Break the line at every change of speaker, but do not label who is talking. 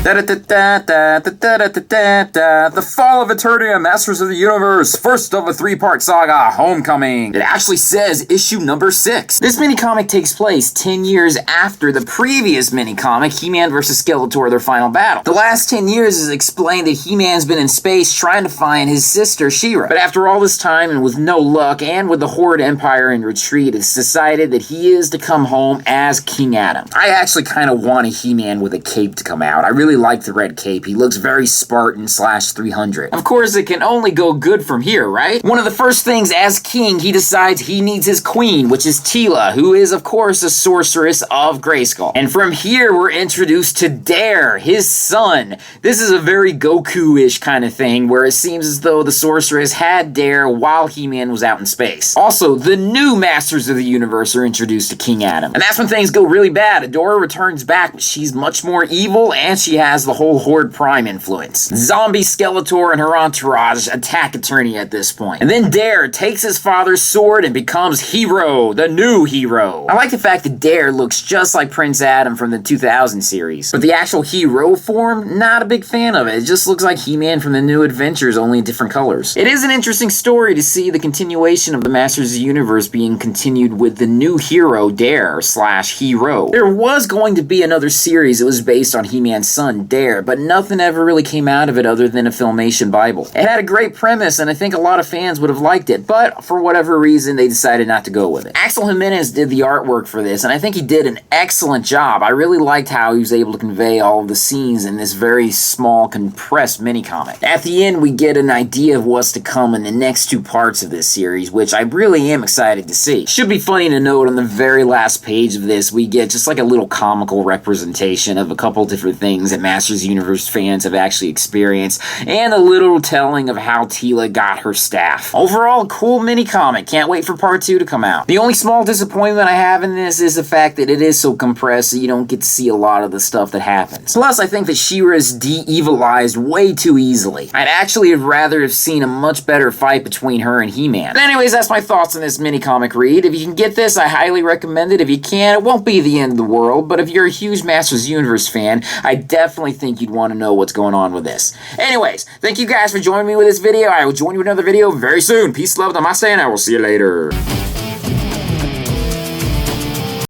The Fall of Eternia, Masters of the Universe, first of a 3-part saga, Homecoming. It actually says issue number 6. This mini-comic takes place 10 years after the previous mini-comic, He-Man vs. Skeletor, their final battle. The last 10 years is explained that He-Man's been in space trying to find his sister, She-Ra. But after all this time and with no luck, and with the Horde Empire in retreat, it's decided that he is to come home as King Adam. I actually kind of want a He-Man with a cape to come out. I really like the red cape. He looks very Spartan / 300. Of course, it can only go good from here, right? One of the first things as king, he decides he needs his queen, which is Teela, who is, of course, a sorceress of Grayskull. And from here, we're introduced to Dare, his son. This is a very Goku-ish kind of thing, where it seems as though the sorceress had Dare while He-Man was out in space. Also, the new Masters of the Universe are introduced to King Adam. And that's when things go really bad. Adora returns back, but she's much more evil, and she has the whole Horde Prime influence. Zombie Skeletor and her entourage attack Eternia at this point. And then Dare takes his father's sword and becomes Hero, the new hero. I like the fact that Dare looks just like Prince Adam from the 2000 series. But the actual hero form, not a big fan of it. It just looks like He-Man from the New Adventures, only in different colors. It is an interesting story to see the continuation of the Masters of the Universe being continued with the new hero, Dare / Hero. There was going to be another series that was based on He-Man's son, Dare, but nothing ever really came out of it other than a Filmation Bible. It had a great premise, and I think a lot of fans would have liked it, but for whatever reason, they decided not to go with it. Axel Jimenez did the artwork for this, and I think he did an excellent job. I really liked how he was able to convey all of the scenes in this very small, compressed mini-comic. At the end, we get an idea of what's to come in the next 2 parts of this series, which I really am excited to see. Should be funny to note on the very last page of this, we get just like a little comical representation of a couple different things that Masters of the Universe fans have actually experienced, and a little telling of how Teela got her staff. Overall, a cool mini-comic. Can't wait for part 2 to come out. The only small disappointment I have in this is the fact that it is so compressed, so you don't get to see a lot of the stuff that happens. Plus, I think that She-Ra is de-evilized way too easily. I'd actually have rather have seen a much better fight between her and He-Man. But anyways, that's my thoughts on this mini-comic read. If you can get this, I highly recommend it. If you can't, it won't be the end of the world, but if you're a huge Masters of the Universe fan, I definitely think you'd want to know what's going on with this. Anyways, thank you guys for joining me with this video. I will join you with another video very soon. Peace, love, namaste, and I will see you later.